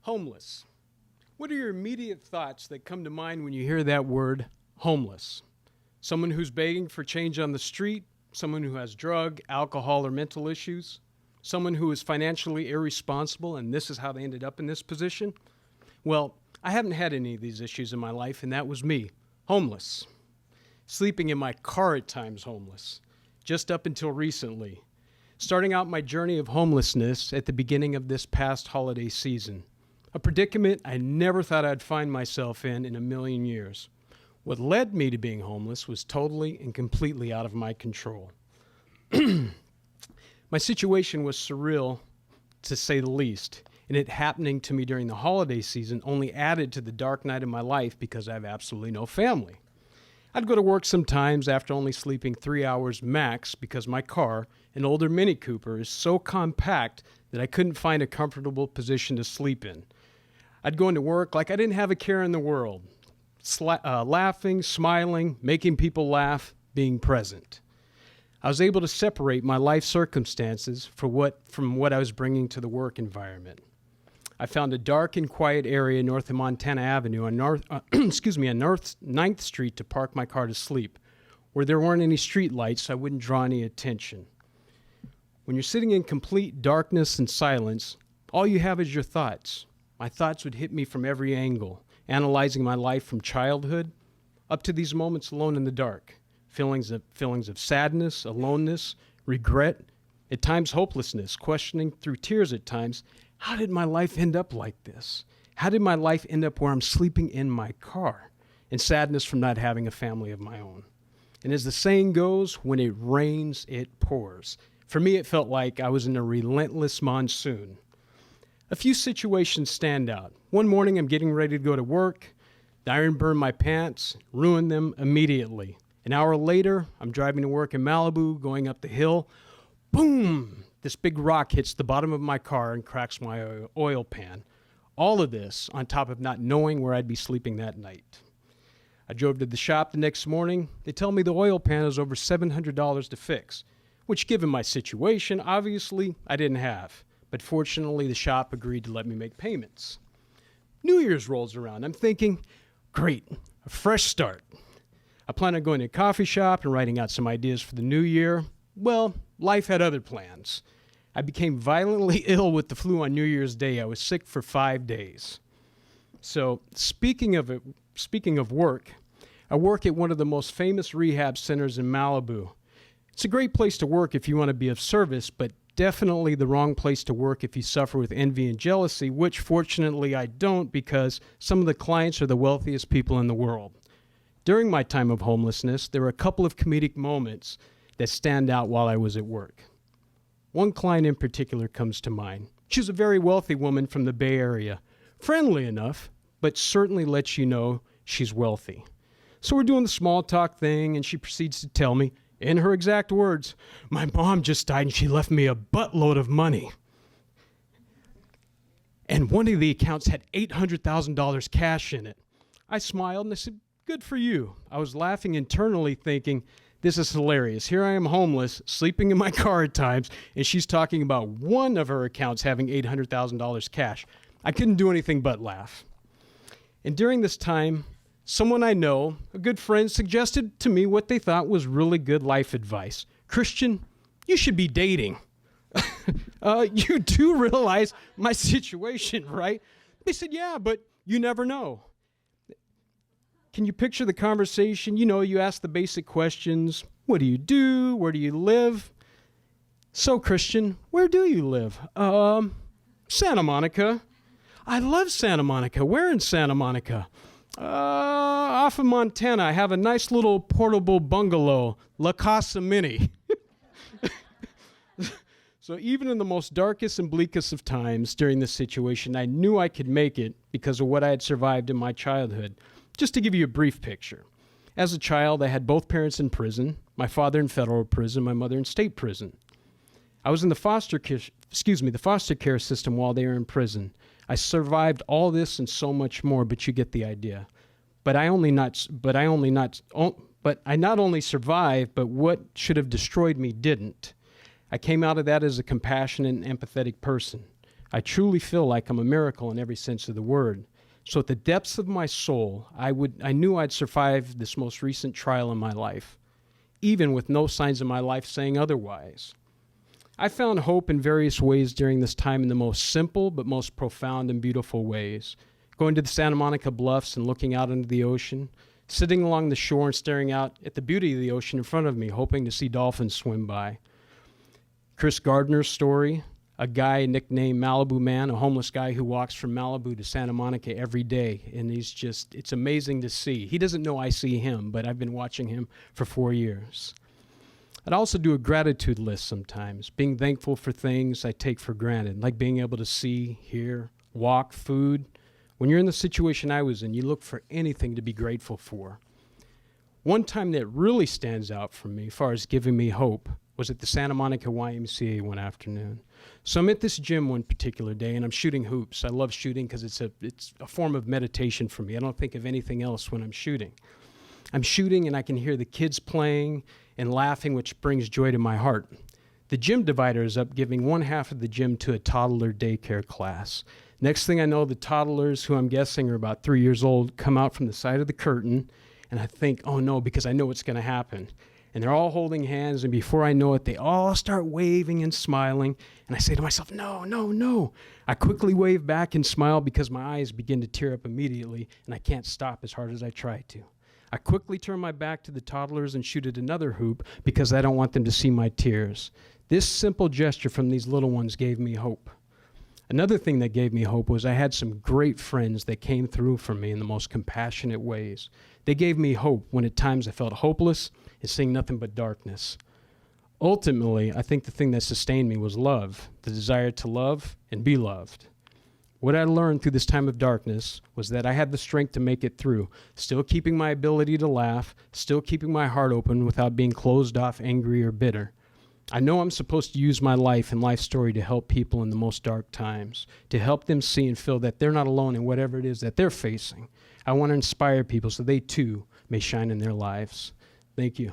Homeless. What are your immediate thoughts that come to mind when you hear that word, homeless? Someone who's begging for change on the street, someone who has drug, alcohol, or mental issues, someone who is financially irresponsible, and this is how they ended up in this position? Well, I haven't had any of these issues in my life, and that was me, homeless. Sleeping in my car at times, homeless, just up until recently. Starting out my journey of homelessness at the beginning of this past holiday season. A predicament I never thought I'd find myself in a million years. What led me to being homeless was totally and completely out of my control. My situation was surreal, to say the least, and it happening to me during the holiday season only added to the dark night of my life because I have absolutely no family. I'd go to work sometimes after only sleeping 3 hours max because my car, an older Mini Cooper, is so compact that I couldn't find a comfortable position to sleep in. I'd go into work like I didn't have a care in the world, laughing, smiling, making people laugh, being present. I was able to separate my life circumstances from what I was bringing to the work environment. I found a dark and quiet area north of Montana Avenue on North 9th Street to park my car to sleep, where there weren't any street lights so I wouldn't draw any attention. When you're sitting in complete darkness and silence, all you have is your thoughts. My thoughts would hit me from every angle, analyzing my life from childhood up to these moments alone in the dark. Feelings of sadness, aloneness, regret, at times hopelessness, questioning through tears at times, how did my life end up like this? How did my life end up where I'm sleeping in my car? And sadness from not having a family of my own. And as the saying goes, when it rains, it pours. For me, it felt like I was in a relentless monsoon. A few situations stand out. One morning, I'm getting ready to go to work. The iron burned my pants, ruined them immediately. An hour later, I'm driving to work in Malibu, going up the hill. Boom! This big rock hits the bottom of my car and cracks my oil pan. All of this on top of not knowing where I'd be sleeping that night. I drove to the shop the next morning. They tell me the oil pan is over $700 to fix, which given my situation, obviously, I didn't have. But fortunately, the shop agreed to let me make payments. New Year's rolls around. I'm thinking, great, a fresh start. I plan on going to a coffee shop and writing out some ideas for the new year. Well, life had other plans. I became violently ill with the flu on New Year's Day. I was sick for 5 days. So, speaking of work, I work at one of the most famous rehab centers in Malibu. It's a great place to work if you want to be of service, but definitely the wrong place to work if you suffer with envy and jealousy, which fortunately I don't because some of the clients are the wealthiest people in the world. During my time of homelessness, there were a couple of comedic moments that stand out while I was at work. One client in particular comes to mind. She's a very wealthy woman from the Bay Area. Friendly enough, but certainly lets you know she's wealthy. So we're doing the small talk thing, and she proceeds to tell me, in her exact words, my mom just died and she left me a buttload of money. And one of the accounts had $800,000 cash in it. I smiled and I said, good for you. I was laughing internally thinking, this is hilarious. Here I am homeless, sleeping in my car at times, and she's talking about one of her accounts having $800,000 cash. I couldn't do anything but laugh. And during this time, someone I know, a good friend, suggested to me what they thought was really good life advice. Christian, you should be dating. You do realize my situation, right? They said, yeah, but you never know. Can you picture the conversation? You know, you ask the basic questions. What do you do? Where do you live? So, Christian, where do you live? Santa Monica. I love Santa Monica. Where in Santa Monica? Off of Montana. I have a nice little portable bungalow, La Casa Mini. So even in the most darkest and bleakest of times during this situation, I knew I could make it because of what I had survived in my childhood. Just to give you a brief picture. As a child, I had both parents in prison, my father in federal prison, my mother in state prison. I was in the foster care system while they were in prison. I survived all this and so much more, but you get the idea. But I not only survived, but what should have destroyed me didn't. I came out of that as a compassionate and empathetic person. I truly feel like I'm a miracle in every sense of the word. So at the depths of my soul, I knew I'd survive this most recent trial in my life, even with no signs of my life saying otherwise. I found hope in various ways during this time in the most simple but most profound and beautiful ways. Going to the Santa Monica Bluffs and looking out into the ocean, sitting along the shore and staring out at the beauty of the ocean in front of me, hoping to see dolphins swim by. Chris Gardner's story, a guy nicknamed Malibu Man, a homeless guy who walks from Malibu to Santa Monica every day, and it's amazing to see. He doesn't know I see him, but I've been watching him for 4 years. I'd also do a gratitude list sometimes, being thankful for things I take for granted, like being able to see, hear, walk, food. When you're in the situation I was in, you look for anything to be grateful for. One time that really stands out for me as far as giving me hope was at the Santa Monica YMCA one afternoon. So I'm at this gym one particular day, and I'm shooting hoops. I love shooting because it's a form of meditation for me. I don't think of anything else when I'm shooting. I'm shooting, and I can hear the kids playing and laughing, which brings joy to my heart. The gym divider is up, giving one half of the gym to a toddler daycare class. Next thing I know, the toddlers, who I'm guessing are about 3 years old, come out from the side of the curtain, and I think, oh no, because I know what's going to happen. And they're all holding hands, and before I know it, they all start waving and smiling. And I say to myself, no, no, no. I quickly wave back and smile because my eyes begin to tear up immediately, and I can't stop as hard as I try to. I quickly turn my back to the toddlers and shoot at another hoop because I don't want them to see my tears. This simple gesture from these little ones gave me hope. Another thing that gave me hope was I had some great friends that came through for me in the most compassionate ways. They gave me hope when at times I felt hopeless and seeing nothing but darkness. Ultimately, I think the thing that sustained me was love, the desire to love and be loved. What I learned through this time of darkness was that I had the strength to make it through, still keeping my ability to laugh, still keeping my heart open without being closed off, angry, or bitter. I know I'm supposed to use my life and life story to help people in the most dark times, to help them see and feel that they're not alone in whatever it is that they're facing. I want to inspire people so they too may shine in their lives. Thank you.